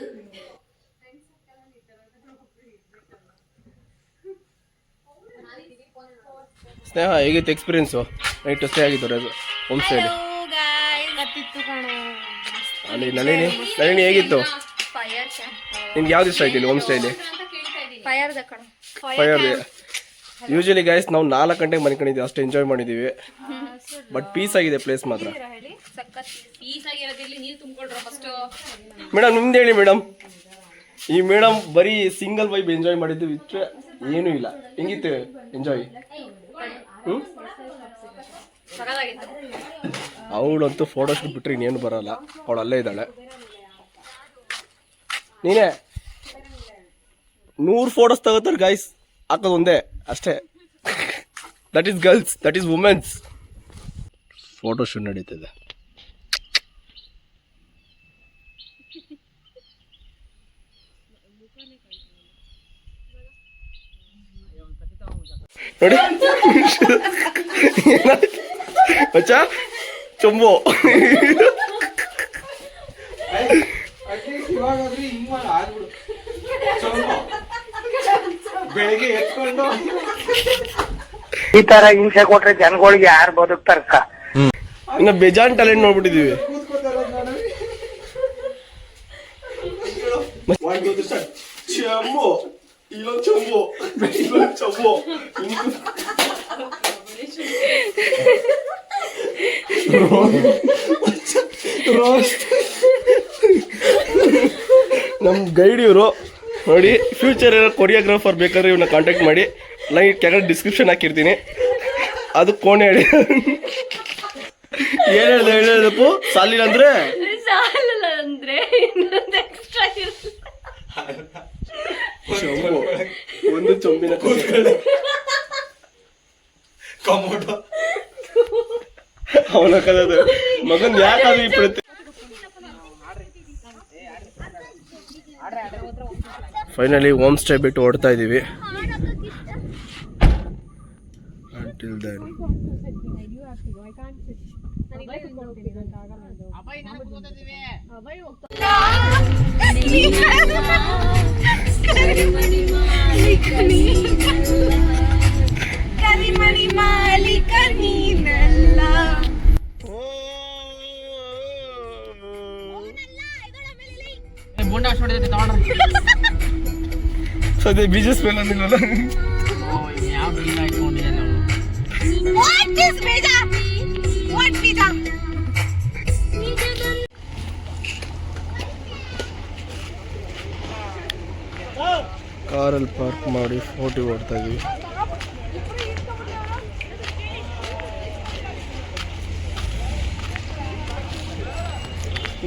[SPEAKER 2] ಸ್ನೇಹ ಹೇಗಿತ್ತು ಎಕ್ಸ್ಪೀರಿಯನ್ಸು? ನೈಟ್ ಸ್ಟೇ ಆಗಿತ್ತು ಹೋಮ್ ಸ್ಟೇಲಿ ಅಲ್ಲಿ. ನಳಿನಿ ಹೇಗಿತ್ತು? ನಿಮ್ಗೆ ಯಾವ್ದು ಇಷ್ಟ ಆಯ್ತು ಇಲ್ಲಿ ಹೋಮ್ ಸ್ಟೇಲಿ? ಫೈರ್. ಯೂಶಲಿ ಗೈಸ್ ನಾವು 4 ಗಂಟೆಗೆ ಮಲ್ಕೊಂಡಿದ್ದೀವಿ, ಅಷ್ಟು ಎಂಜಾಯ್ ಮಾಡಿದ್ದೀವಿ. ಬಟ್ ಪೀಸ್ ಆಗಿದೆ ಪ್ಲೇಸ್ ಮಾತ್ರ. ಮೇಡಮ್ ನಿಮ್ದು ಹೇಳಿ ಮೇಡಮ್. ಈ ಮೇಡಮ್ ಬರೀ ಸಿಂಗಲ್ ವೈಬ್ ಎಂಜಾಯ್ ಮಾಡಿದ್ದು, ಬಿಟ್ಟರೆ ಏನೂ ಇಲ್ಲ. ಹೆಂಗಿತ್ತು ಎಂಜಾಯ್? ಅವಳಂತೂ ಫೋಟೋ ಶೂಟ್ ಬಿಟ್ಟರೆ ಇನ್ನೇನು ಬರೋಲ್ಲ, ಅವಳು ಅಲ್ಲೇ ಇದ್ದಾಳೆ. ನೀನೇ 100 ಫೋಟೋಸ್ ತಗೋತಾರೆ ಗೈಸ್, ಹಾಕೋದು ಒಂದೇ ಅಷ್ಟೇ. That is girls, that is womens. Photo shoot ನಡೀತಿದೆ. ನೋಡಿ ಅಚ್ಚಾ ಚೊಂಬು. ಬೆಳಿಗ್ಗೆ ಎತ್ಕೊಂಡು
[SPEAKER 3] ಈ ತರ ಹಿಂಸೆ ಕೊಟ್ರೆ ಜನಗಳಿಗೆ ಯಾರು ಬದುಕ್ತಾರಕ್ಕ?
[SPEAKER 2] ಇನ್ನ ಬೇಜಾನ್ ಟ್ಯಾಲೆಂಟ್ ನೋಡ್ಬಿಟ್ಟಿದೀವಿ. ಚೊಂಬು ಇಲ್ಲೊಂದು ಚೊಂಬು, ಇಲ್ಲೊಂದು ಚೊಂಬು. ನಮ್ಮ ಗೈಡ್ ಇವರು ನೋಡಿ. ಫ್ಯೂಚರ್ ಕೊರಿಯೋಗ್ರಾಫರ್ ಬೇಕಾದ್ರೆ ಇವ್ನ ಕಾಂಟ್ಯಾಕ್ಟ್ ಮಾಡಿ, ಲೈಕ್ ಕೆಳಗಡೆ ಡಿಸ್ಕ್ರಿಪ್ಷನ್ ಹಾಕಿರ್ತೀನಿ. ಅದು ಕೋಣೆ ಹೇಳಿ. ಏನ್ ಹೇಳದಪ್ಪು? ಸಾಲಿಲ್ಲ ಅಂದ್ರೆ ಚೊಂಬು, ಒಂದು ಚೊಂಬಿನ ಅವನ ಕದದು ಮಗನ್ ಯಾಕಾದ್ರೂ ಈ ಪ್ರತಿ. ಫೈನಲಿ ಹೋಮ್ ಸ್ಟೇ ಬಿಟ್ಟು ಹೊಡ್ತಾ ಇದ್ದೀವಿ. Until then.
[SPEAKER 4] ಕರಿಮಣಿ ಮಾಲೀಕ ನೀನಲ್ಲ.
[SPEAKER 3] ಬೋಂಡ ಅಷ್ಟೊಂದು ತಗೊಂಡ್ರೆ
[SPEAKER 2] ಸದ್ಯ ಬೀಜ ಸ್ಮೆಲ್ ಅಂದಿಲ್ಲಲ್ಲ.
[SPEAKER 3] ಯಾವ ಬೀಜ ಇಟ್ಕೊಂಡಿದ್ದಾನೆ ಅವನು.
[SPEAKER 4] What is ಬೀಜ? What ಬೀಜ?
[SPEAKER 2] ಕಾರಲ್ಲಿ ಪಾರ್ಕ್ ಮಾಡಿ ಫೋಟೋ ಹೊಡ್ತಾ ಇದೀವಿ.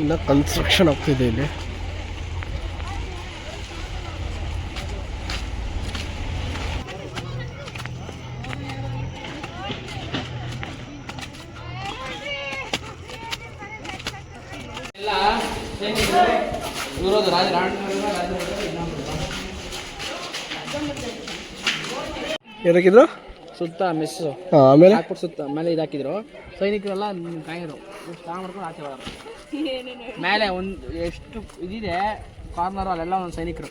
[SPEAKER 2] ಇನ್ನು ಕನ್ಸ್ಟ್ರಕ್ಷನ್ ಆಗ್ತಿದೆ ಇಲ್ಲಿ.
[SPEAKER 3] ಇರೋದು ರಾಜ
[SPEAKER 2] ಏನಕ್ಕಿದ್ರು
[SPEAKER 3] ಸುತ್ತ ಮೆಸ್ಸು
[SPEAKER 2] ಆಮೇಲೆ
[SPEAKER 3] ಹಾಕ್ಬಿಟ್ಟು ಸುತ್ತ ಮೇಲೆ ಇದಾಕಿದ್ರು. ಸೈನಿಕರೆಲ್ಲ ಕಾಯಿರು ಸ್ನಾನ ಮಾಡ್ಕೊಂಡು ಆಚೆ ಬರೋರು. ಮೇಲೆ ಒಂದು ಎಷ್ಟು ಇದಿದೆ ಕಾರ್ನರ್ ಅಲ್ಲೆಲ್ಲ ಒಂದು ಸೈನಿಕರು.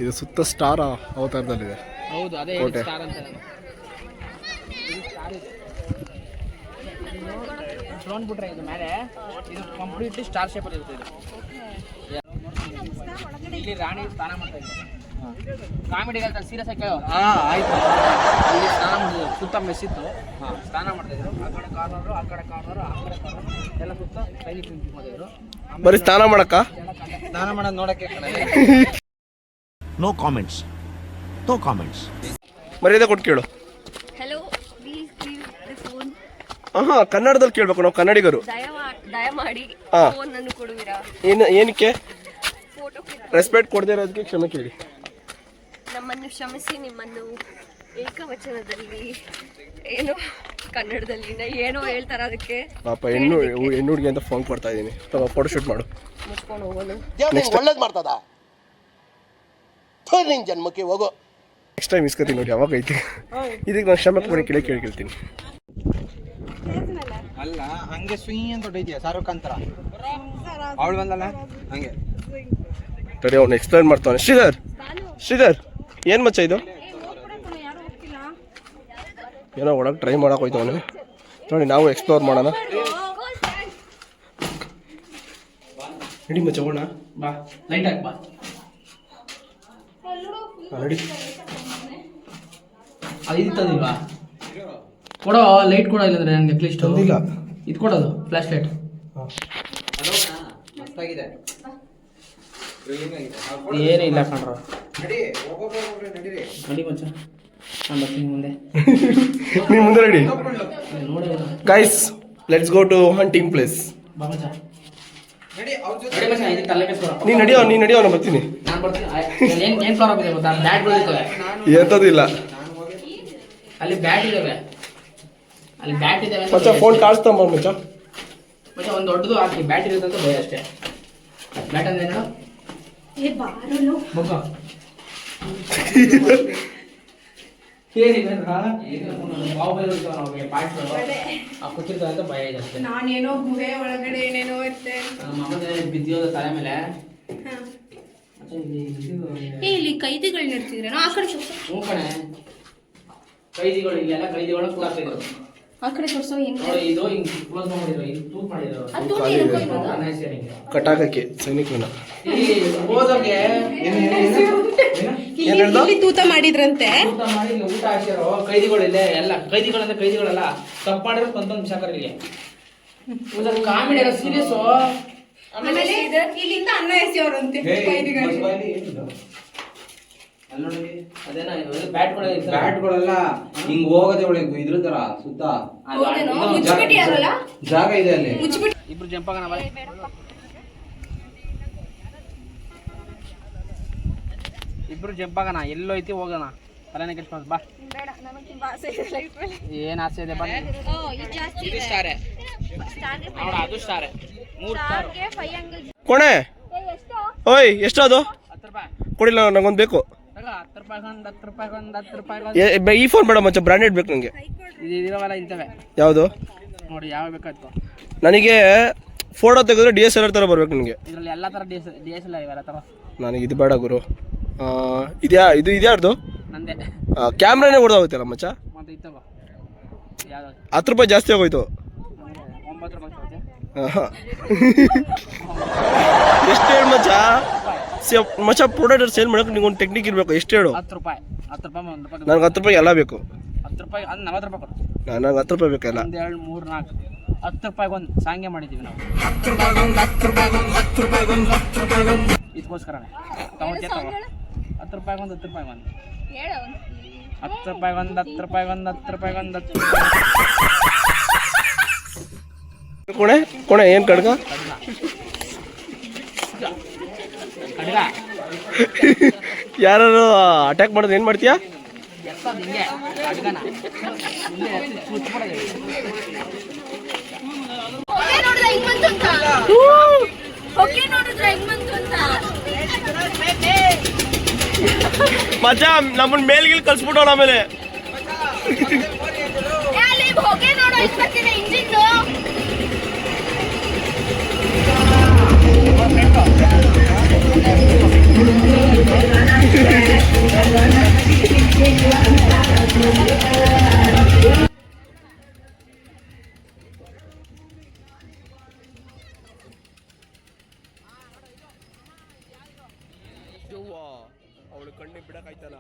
[SPEAKER 2] ಇದು ಸುತ್ತ ಸ್ಟಾರ್ ಅವತಾರದಲ್ಲಿದೆ.
[SPEAKER 3] ಹೌದು ಅದೇ
[SPEAKER 2] ಕೋಟೆ.
[SPEAKER 3] ಸ್ಟಾರ್ ಅಂತ ನಾನು. ಇದು ಸ್ಟಾರ್ ಇದೆ. ಡ್ರೋನ್ ಬಿಟ್ರೆ ಇದು ಮೇಲೆ ಇದು ಕಂಪ್ಲೀಟ್ಲಿ ಸ್ಟಾರ್ ಶೇಪಲ್ಲಿ ಇರುತ್ತೆ. ಇದು ಇಲ್ಲಿ ರಾಣಿ ಸ್ನಾನ ಮಾಡ್ತಾ ಇದ್ರು. ಕಾಮಿಡಿಗಲ್ ಸೀರಿಯಸ್ ಆಗಿ ಕೇಳೋ. ಆಯ್ತು. ಅಲ್ಲಿ ಸ್ನಾನ ಮಾಡಿದ್ರು. ಸುತ್ತ ಮೆಸ್ಸಿತ್ತು. ಸ್ನಾನ ಮಾಡ್ತಾ ಇದ್ರು. ಆ ಕಡೆ ಕಾರ್ನರು ಆ ಕಡೆ ಕಾರ್ನರು ಆ ಕಡೆ ಕಾರ್ನರು ಎಲ್ಲ ಸುತ್ತ ಸೈನಿಕರು ನಿಂತ್ಕೊಂಡಿದ್ರು.
[SPEAKER 2] ಬರೀ ಸ್ನಾನ ಮಾಡಕ್ಕ
[SPEAKER 3] ಸ್ನಾನ ಮಾಡೋದು ನೋಡಕ್ಕೆ
[SPEAKER 6] ನೋ ಕಾಮೆಂಟ್ಸ್, ನೋ ಕಾಮೆಂಟ್ಸ್.
[SPEAKER 2] ಮರ್ಯಾದೆ ಕೊಟ್ಟು ಕೇಳು.
[SPEAKER 4] Hello, please give the phone.
[SPEAKER 2] ಕನ್ನಡದಲ್ಲಿ ಕೇಳಬೇಕು, ನಾವು ಕನ್ನಡಿಗರು.
[SPEAKER 4] ದಯಮಾಡಿ
[SPEAKER 2] ಹಾ.
[SPEAKER 4] ಫೋನ್ ಅನ್ನು ಕೊಡುವಿರಾ?
[SPEAKER 2] ಏನಕ್ಕೆ
[SPEAKER 4] ಫೋಟೋ
[SPEAKER 2] ರೆಸ್ಪೆಕ್ಟ್ ಕೊಡದೇ ಇರೋದಕ್ಕೆ ಕ್ಷಮೆ ಕೇಳಿ.
[SPEAKER 4] ನಮ್ಮನ್ನು ಕ್ಷಮಿಸಿ. ನಿಮ್ಮನ್ನು ಏಕವಚನದಲ್ಲಿ ಏನೋ ಕನ್ನಡದಲ್ಲಿ ಏನೋ ಹೇಳ್ತಾರ, ಅದಕ್ಕೆ
[SPEAKER 2] ಪಾಪ ಹೆಣ್ಣು ಹುಡುಗಿ ಅಂತ ಫೋನ್ ಕೊಡ್ತಾ ಇದ್ದೀನಿ. ಫೋಟೋ ಶೂಟ್ ಮಾಡು.
[SPEAKER 4] ಮುಚ್ಕೊಂಡು ಹೋಗೋಣ.
[SPEAKER 1] ಒಳ್ಳೇದ್ ಮಾಡ್ತದ ನಿನ್ ಜನ್ಮಕ್ಕೆ ಹೋಗೋ.
[SPEAKER 2] ನೆಕ್ಸ್ಟ್ ಟೈಮ್ ಇಸ್ಕೊತೀನಿ ನೋಡಿ, ಯಾವಾಗ ಐತಿ. ಇದಕ್ಕೆ ನಾನು ಕ್ಷಮೆ ಕೊಡಿ ಕೇಳ್ತೀನಿ.
[SPEAKER 5] ಅಲ್ಲ ಹಂಗೆ ಸ್ವಿಂಗ್ ಅಂತ ಹೊಟ್ಟೈತಿಯ ಶಾರುಖ್ ಖಾನ್ ತರ. ಅವಳು ಬಂದಲ್ಲ ಹಂಗೆ
[SPEAKER 2] ಸರಿ, ಅವ್ನು ಎಕ್ಸ್ಪ್ಲೈನ್ ಮಾಡ್ತಾನೆ. ಶ್ರೀಧರ್ ಏನು ಮಚ್ಚ ಇದು? ಏನೋ ಒಳಗೆ ಟ್ರೈ ಮಾಡಕ್ಕೆ ಹೋಯ್ತವನು. ನೋಡಿ, ನಾವು ಎಕ್ಸ್ಪ್ಲೋರ್ ಮಾಡೋಣ. ನಡಿ ಮಚ್ಚ ಹೋಗೋಣ.
[SPEAKER 3] ಬಾ ಲೈಟ್ ಹಾಕಿ ಬಾ.
[SPEAKER 2] ನಡಿ.
[SPEAKER 3] ಅದು ಇದು ತಂದಿಲ್ವಾ? ಕೊಡೋ ಲೈಟ್ ಕೊಡೋ, ಇಲ್ಲಂದ್ರೆ ನನಗೆ ಅಟ್ಲೀಸ್ಟ್
[SPEAKER 2] ತಂದಿಲ್ಲ.
[SPEAKER 3] ಇದು ಕೊಡೋದು ಫ್ಲಾಶ್ ಲೈಟ್.
[SPEAKER 5] ಮಸ್ತಾಗಿದೆ.
[SPEAKER 3] ಏನಿಲ್ಲ ಕಣ್ರ.
[SPEAKER 5] ನಡಿ ನಡೀರಿ.
[SPEAKER 3] ನಡಿ ಮಚ್ಚ, ನಾನು ಬರ್ತೀನಿ ಮುಂದೆ.
[SPEAKER 2] ನೀವು ಮುಂದೆ ರೆಡಿ.
[SPEAKER 3] ನೋಡಿ
[SPEAKER 2] guys, let's go to hunting place.
[SPEAKER 3] ಬಾ ಮಚ್ಚ.
[SPEAKER 5] ನಡಿ ಅವ್ರ ಜೊತೆ
[SPEAKER 3] ನಡಿ ಮಚ್ಚ, ಇದಕ್ಕೆ ತಲೆ ಕೆಡಿಸ್ಬೇಡ.
[SPEAKER 2] ನೀ ನಡಿಯೋ ನಾನು ಬರ್ತೀನಿ.
[SPEAKER 3] ನಾನು ಬರ್ತೀನಿ. ಏನು ಪ್ರಾಬ್ಲಮ್ ಇದೆ ಗೊತ್ತಾ? ಬ್ಯಾಟ್ಗಳು ಇರ್ತವೆ.
[SPEAKER 2] ಎಂಥದ್ದು ಇಲ್ಲ.
[SPEAKER 3] ಅಲ್ಲಿ ಬ್ಯಾಟ್ ಇದಾವೆ. ಅಲ್ಲಿ ಬ್ಯಾಟ್ ಇದಾವೆ
[SPEAKER 2] ಮಚ್ಚ ಫೋನ್ ಕಾಣಿಸ್ತಾ ಮಚ್ಚ.
[SPEAKER 3] ಮಚ್ಚ ಒಂದು ದೊಡ್ಡದು ಹಾಕಿ ಬ್ಯಾಟ್ ಇರುತ್ತೆ ಅಂತ ಭಯ ಅಷ್ಟೇ. ಬ್ಯಾಟ್ ಅಂದ್ರೆ ಏನು? ಮಗ ಏನಿಲ್ಲ ಮೊಬೈಲ್ ಕೂತಿರ್ತಾರೆ ಅಂತ ಭಯ ಇದೆ ಅಷ್ಟೇ.
[SPEAKER 4] ನಾನೇನೋ ಗುಹೆ ಒಳಗಡೆ ಏನೇನೋ ಇರ್ತೆ.
[SPEAKER 3] ನಮ್ಮ ಅಮ್ಮನ ಬಿದ್ದಿರೋದು ತಲೆ ಮೇಲೆ.
[SPEAKER 4] ಇಲ್ಲಿ ಕೈದಿಗಳನ್ನ ಇರ್ತಿದ್ರೆ ಆ ಕಡೆ
[SPEAKER 3] ಹ್ಞೂ ಕಣೆ, ಕೈದಿಗಳು ಇಲ್ಲೆಲ್ಲ ಕೈದಿಗಳನ್ನ ಕೂಡ ಹಾಕಿದ್ರು.
[SPEAKER 4] ಆ ಕಡೆ ತೋರ್ಸೋ.
[SPEAKER 3] ನೋಡಿ, ಇದು ಹಿಂಗೆ ಕ್ಲೋಸ್ ಮಾಡಿದ್ರು, ಇದು ತೂತ್ ಮಾಡಿದ್ರು.
[SPEAKER 2] ಕಟಾಕಕ್ಕೆ ಸೈನಿಕರನ್ನ
[SPEAKER 3] ಹೋದವ್ರಿಗೆ
[SPEAKER 4] ಇಲ್ಲಿ ತೂತ ಮಾಡಿದ್ರಂತೆ.
[SPEAKER 3] ಊಟ ಮಾಡಿ ಇಲ್ಲಿ ಊಟ ಹಾಕ್ಯಾರೋ ಕೈದಿಗಳಿದೆ. ಎಲ್ಲ ಕೈದಿಗಳಂದ್ರೆ ಕೈದಿಗಳೆಲ್ಲ ತಪ್ಪು ಮಾಡಿರೋ ಕೊಂದೊಂದು ಶಾಖರಿಗೆ ಕಾಮಿಡಿ ಎಲ್ಲ ಸೀರಿಯಸ್.
[SPEAKER 4] ಆಮೇಲೆ ಇಲ್ಲಿಂದ ಅನ್ನ ಎಸೆಯೋರಂತೆ ಕೈದಿಗಳು.
[SPEAKER 3] ಅದೇನಾ ಇದು ಬ್ಯಾಟ್ಗಳು
[SPEAKER 5] ಬ್ಯಾಟ್ಗಳೆಲ್ಲ ಹಿಂಗ್ ಹೋಗದೆ ಒಳಗೆ ಇದ್ರ ತರ ಸುತ್ತ ಜಾಗ ಇದೆ ಅಲ್ಲಿ.
[SPEAKER 3] ಇಬ್ರು ಜಂಪ್ ಆಗೋಣ. ಇಬ್ರು ಜಂಪ್ ಆಗೋಣ. ಎಲ್ಲೋಯ್ತಿ ಹೋಗೋಣ. ತಲೆನೇ ಕೆಟ್ಕೊಂಡು ಬಾ. ಏನ್ ಆಸೆ ಇದೆ? ಬಾ. ಇದು ಸ್ಟಾರೇ ನೋಡ, ಅದು ಸ್ಟಾರೇ. 3 ಸ್ಟಾರ್
[SPEAKER 2] ಕೊಣೆ. ಓಯ್ ಎಷ್ಟು ಅದು?
[SPEAKER 3] 10 ರೂಪಾಯಿ
[SPEAKER 2] ಕೊಡಿಲ್ಲ, ನಂಗೊಂದು ಬೇಕು.
[SPEAKER 3] 10 ರೂಪಾಯಿ.
[SPEAKER 2] ಈ ಫೋನ್ ಬೇಡ ಮಚ್ಚ, ಬ್ರಾಂಡೆಡ್ ಬೇಕು ನನಗೆ.
[SPEAKER 3] ಇದು ಇರೋವಲ್ಲ ಇಂಥವೇ.
[SPEAKER 2] ಯಾವುದು
[SPEAKER 3] ನೋಡಿ ಯಾವ ಬೇಕಾಯ್ತು.
[SPEAKER 2] ನನಗೆ ಫೋಟೋ ತೆಗೆದ್ರೆ DSLR ಥರ ಬರ್ಬೇಕು ನನಗೆ.
[SPEAKER 3] ಇದರಲ್ಲಿ ಎಲ್ಲ ಥರ DSLR ಇವೆಲ್ಲ ಥರ.
[SPEAKER 2] ನನಗೆ ಇದು ಬೇಡ ಗುರು. ಇದ್ಯಾ ಇದು ಇದ್ಯಾರ್ದು
[SPEAKER 3] ನಂದೆ
[SPEAKER 2] ಕ್ಯಾಮ್ರಾನೇ ಹೊಡೆದೋಗುತ್ತಲ್ಲ ಮಚ್ಚ.
[SPEAKER 3] ಮತ್ತೆ ಇತ್ತವ ಯಾವ್ದು
[SPEAKER 2] 10 ರೂಪಾಯಿ ಜಾಸ್ತಿ ಆಗೋಯ್ತು.
[SPEAKER 3] 9 ರೂಪಾಯಿ ತಗೊಳ್ತೆ.
[SPEAKER 2] ಎಷ್ಟು ಹೇಳು ಮಚ್ಚ? ಮಚ್ಚ ಪ್ರಾಡಕ್ಟ್ ಸೇಲ್ ಮಾಡೋಕೆ ನಿಂಗೊಂದು ಟೆಕ್ನಿಕ್ ಇರಬೇಕು. ಎಷ್ಟು ಹೇಳು?
[SPEAKER 3] 10 ರೂಪಾಯಿ 10 ರೂಪಾಯಿ 1 ರೂಪಾಯಿ
[SPEAKER 2] ನನಗೆ 10 ರೂಪಾಯಿ ಎಲ್ಲ ಬೇಕು.
[SPEAKER 3] 10 ರೂಪಾಯಿ ಅದು 40 ರೂಪಾಯಿ ಕೊಡು.
[SPEAKER 2] ನನಗೆ 10 ರೂಪಾಯಿ ಬೇಕಲ್ಲ.
[SPEAKER 3] 1 2 3 4 10 ರೂಪಾಯಿಗೆ ಒಂದು ಸಾಂಗೆ ಮಾಡಿದ್ದೀವಿ ನಾವು. ಇದಕ್ಕೋಸ್ಕರನೇ ತಗೊಳ್ತೀಯ ತಗೋ. 10 ರೂಪಾಯಿಗೆ ಒಂದು 10 ರೂಪಾಯಿಗೆ ಒಂದು 10 ರೂಪಾಯಿಗೆ ಒಂದು 10 ರೂಪಾಯಿಗೆ ಒಂದು 10 ರೂಪಾಯಿಗೆ ಒಂದು 10
[SPEAKER 2] ಕೋಣೆ ಕೋಣೆ ಏನು ಕಡ್ಗ?
[SPEAKER 3] ಕಡ್ಗ
[SPEAKER 2] ಯಾರು ಅಟ್ಯಾಕ್ ಮಾಡೋದು ಏನು ಮಾಡ್ತೀಯಾ?
[SPEAKER 3] ಎತ್ತದು ಹಿಂಗೆ ಕಡ್ಗನ ಹಿಂಗೆ ಎತ್ತಿ ಚುಚ್ಬಿಡೋದು.
[SPEAKER 2] ಮಚ್ಚ ನಮ್ಮನ್ನ ಮೇಲ್ಗಿಲ್ ಕಳ್ಸ್ಬಿಟ್ಟವ್ರ ಆಮೇಲೆ. ಅವಳು ಕಣ್ಣಿ ಬಿಡಕ್ಕಾಯ್ತಲ್ಲ.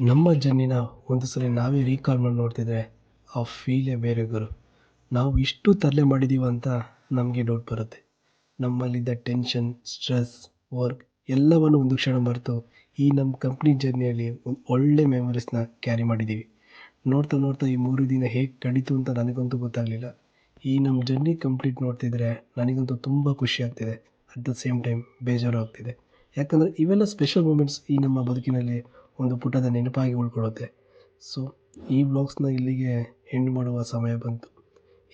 [SPEAKER 2] ನಮ್ಮ ಜರ್ನಿನ ಒಂದು ಸಲ ನಾವೇ ರೀಕಾಲ್ ಮಾಡಿ ನೋಡ್ತಿದ್ರೆ ಆ ಫೀಲೇ ಬೇರೆ ಗುರು. ನಾವು ಇಷ್ಟು ತರಲೆ ಮಾಡಿದ್ದೀವಿ ಅಂತ ನಮಗೆ ಡೌಟ್ ಬರುತ್ತೆ. ನಮ್ಮಲ್ಲಿದ್ದ ಟೆನ್ಷನ್, ಸ್ಟ್ರೆಸ್, ವರ್ಕ್ ಎಲ್ಲವನ್ನು ಒಂದು ಕ್ಷಣ ಮರೆತು ಈ ನಮ್ಮ ಕಂಪ್ನಿ ಜರ್ನಿಯಲ್ಲಿ ಒಂದು ಒಳ್ಳೆ ಮೆಮೊರೀಸ್ನ ಕ್ಯಾರಿ ಮಾಡಿದ್ದೀವಿ. ನೋಡ್ತಾ ನೋಡ್ತಾ ಈ 3 ದಿನ ಹೇಗೆ ಕಳೀತು ಅಂತ ನನಗಂತೂ ಗೊತ್ತಾಗಲಿಲ್ಲ. ಈ ನಮ್ಮ ಜರ್ನಿ ಕಂಪ್ಲೀಟ್ ನೋಡ್ತಿದ್ರೆ ನನಗಂತೂ ತುಂಬ ಖುಷಿ ಆಗ್ತಿದೆ. ಅಟ್ ದ ಸೇಮ್ ಟೈಮ್ ಬೇಜಾರು ಆಗ್ತಿದೆ. ಯಾಕಂದರೆ ಇವೆಲ್ಲ ಸ್ಪೆಷಲ್ ಮೂಮೆಂಟ್ಸ್ ಈ ನಮ್ಮ ಬದುಕಿನಲ್ಲಿ ಒಂದು ಪುಟದ ನೆನಪಾಗಿ ಉಳ್ಕೊಳ್ಳುತ್ತೆ. ಸೊ ಈ ವ್ಲಾಗ್ಸ್ನ ಇಲ್ಲಿಗೆ ಎಂಡ್ ಮಾಡುವ ಸಮಯ ಬಂತು.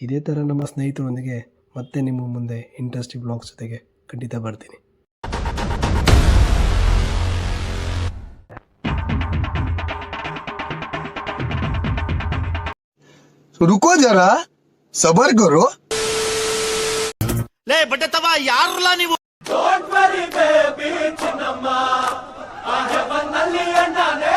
[SPEAKER 2] ಇದೇ ಥರ ನಮ್ಮ ಸ್ನೇಹಿತರೊಂದಿಗೆ ಮತ್ತೆ ನಿಮ್ಮ ಮುಂದೆ ಇಂಟ್ರೆಸ್ಟಿಂಗ್ ವ್ಲಾಗ್ಸ್ ಜೊತೆಗೆ ಖಂಡಿತ ಬರ್ತೀನಿ.
[SPEAKER 1] रुको जरा सबर करो.
[SPEAKER 6] ಲೇ ಬಟ್ಟೆ ತವ ಯಾರಲ್ಲ ನೀವು?
[SPEAKER 7] Don't worry baby ಚಿನ್ನಮ್ಮ, ಆಗೆ ಬಂದಲ್ಲಿ ಅಣ್ಣನೇ